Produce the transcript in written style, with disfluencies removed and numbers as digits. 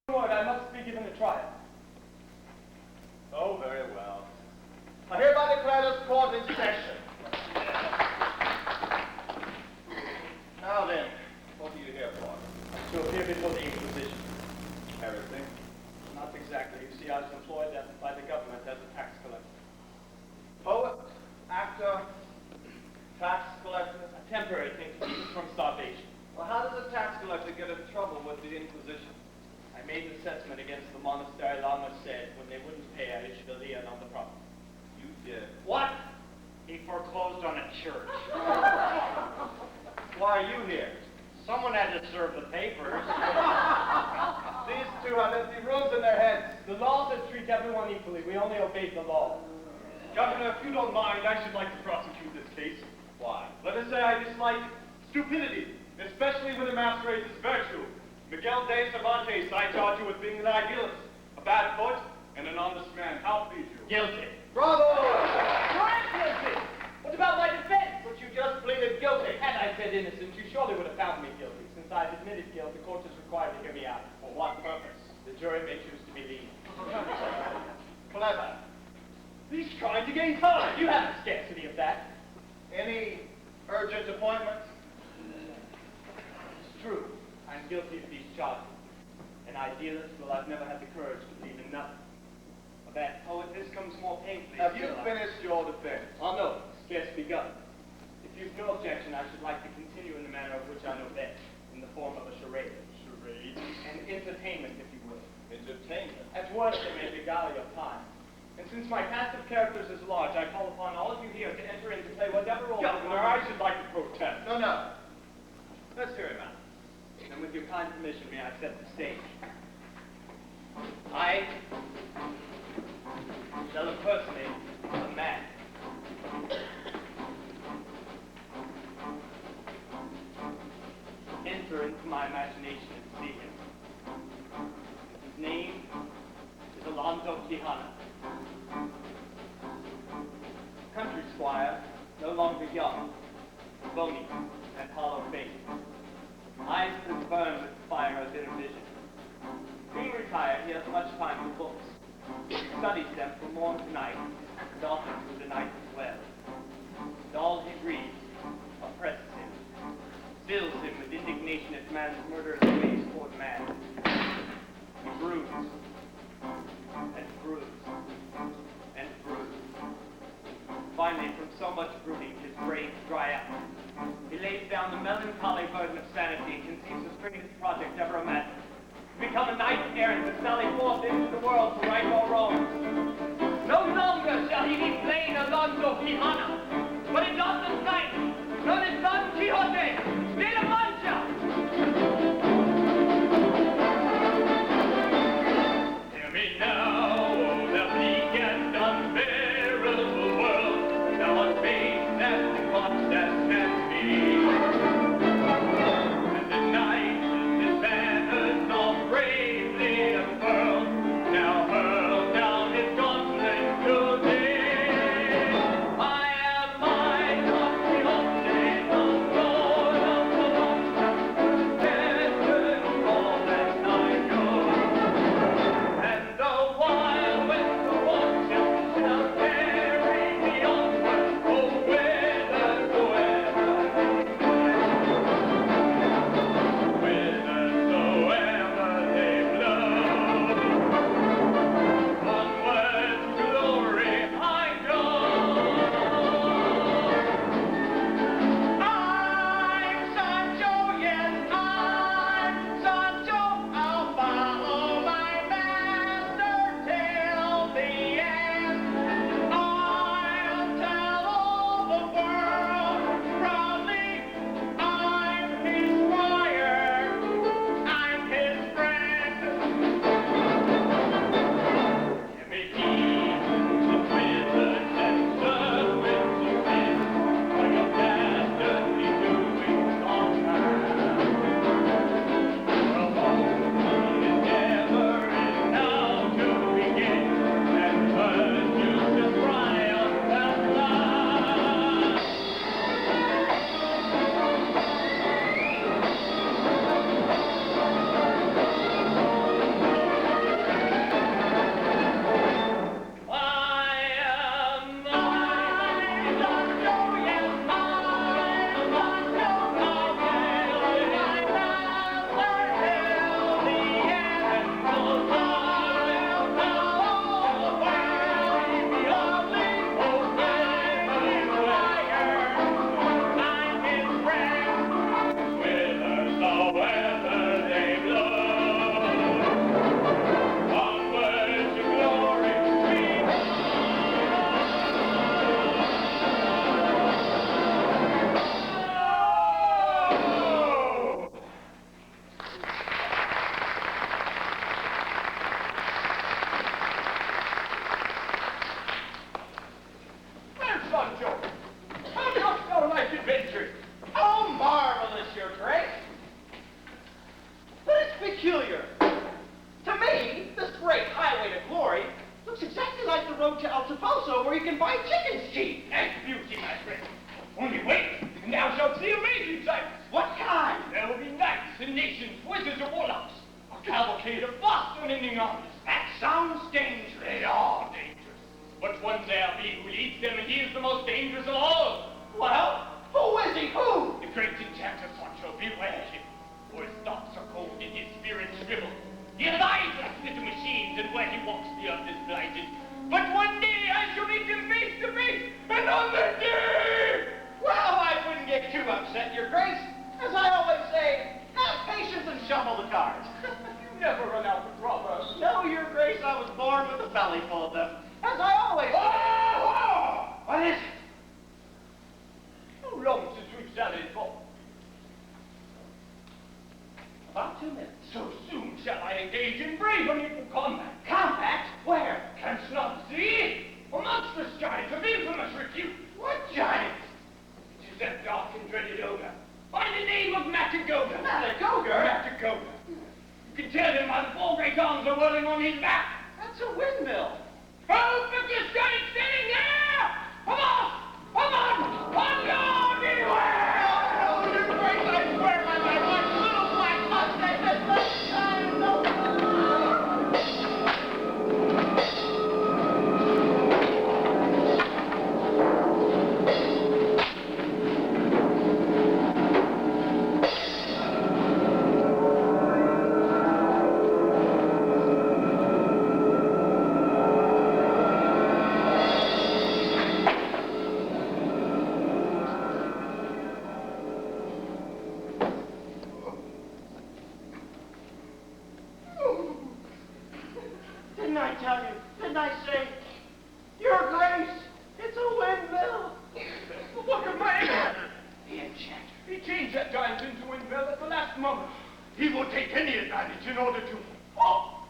Lord, I must be given a trial. Oh, very well. I hereby declare this court in session. Now then, what are you here for? To appear before the Inquisition. Everything? Not exactly. You see, I was employed by the government as a tax collector. Poet, actor, tax collector? A temporary thing to keep us from starvation. Well, how does a tax collector get in trouble with the Inquisition? I made an assessment against the monastery. Lama said when they wouldn't pay, I issued a lien on the property. You did. What? He foreclosed on a church. Why are you here? Someone had to serve the papers. These two have empty rooms in their heads. The law says treat everyone equally. We only obeyed the law. Governor, if you don't mind, I should like to prosecute this case. Why? Let us say I dislike stupidity, especially when it masquerades as virtue. Miguel de Cervantes, I charge you with being an idealist, a bad foot, and an honest man. How please you? Guilty. Bravo! I'm guilty. What about my defense? But you just pleaded guilty. Had I said innocent, you surely would have found me guilty. Since I've admitted guilt, the court is required to hear me out. For what purpose? The jury may choose to believe. Clever. He's trying to gain time. You have a scarcity of that. Any urgent appointments? It's true. I'm guilty of these charges. An idealist, well, I've never had the courage to believe in nothing. A bad poet, this comes more painfully. Have you finished your defense? Oh, no. Scarce begun. If you've no objection, I should like to continue in the manner of which I know best, in the form of a charade. Charade? An entertainment, if you will. Entertainment? At worst, it may beguile your time. And since my cast of characters is large, I call upon all of you here to enter in to play whatever role. Governor, I should like to protest. No. Let's hear it out. And with your kind permission, may I set the stage? I shall impersonate a man. Enter into my imagination and see him. His name is Alonzo Quijana. Country squire, no longer young, bony, and hollow-faced. Eyes that burn with the fire of inner vision. Being retired, he has much time for books. He studies them from morn to night, and often through the night as well. And all he reads oppresses him, fills him with indignation at man's murderous ways toward man. He broods, and broods, and broods. Finally, from so much brooding, his brains dry up. He lays down the melancholy burden of sanity and conceives the strangest project ever imagined. To become a knight errant to sally forth into the world to right all wrongs. No longer shall he be plain Alonzo Quijana, but a dauntless knight, known as Don Quixote de la Mancha. Hear me now, O thou bleak and unbearable world, thou art based and watched as can be. And the night his banners all bravely unfurled, now hurled down his gauntlet today. I am we can buy chicken's cheap. And beauty, my friend. Only wait, and thou shalt see amazing sights. What kind? There will be knights and nations, wizards and warlocks, a cavalcade of vast unending armies. That sounds dangerous. They are dangerous. But one there be who leads them, and he is the most dangerous of all. Well, who is he? Who? The great enchanter Sancho, beware him, for his thoughts are cold and his spirit shriveled. He has eyes like little machines, and where he walks the earth is blighted. But one day I shall meet him face to face, and on the day... Well, I wouldn't get too upset, Your Grace. As I always say, have patience and shuffle the cards. You never run out of proverbs. No, Your Grace, I was born with a belly full of them. As I always say. Oh! What is it? How long since we've sallied forth? About 2 minutes. So soon shall I engage in brave unequal combat. Combat? Where? Canst not see? A monstrous giant of infamous repute. What giant? It is that dark and dreaded ogre, by the name of Matagoga. Matagoga? Matagoga. You can tell him by the 4 great arms are whirling on his back. That's a windmill. Oh, but this giant standing there! Come on! Come on! On guard, beware! Oh, Your Grace, I swear by my life, little black mustang has left time. No. Didn't I tell you? Didn't I say? Your Grace, it's a windmill. What of my man? The enchanter. He changed that giant into a windmill at the last moment. He will take any advantage in order to... Oh!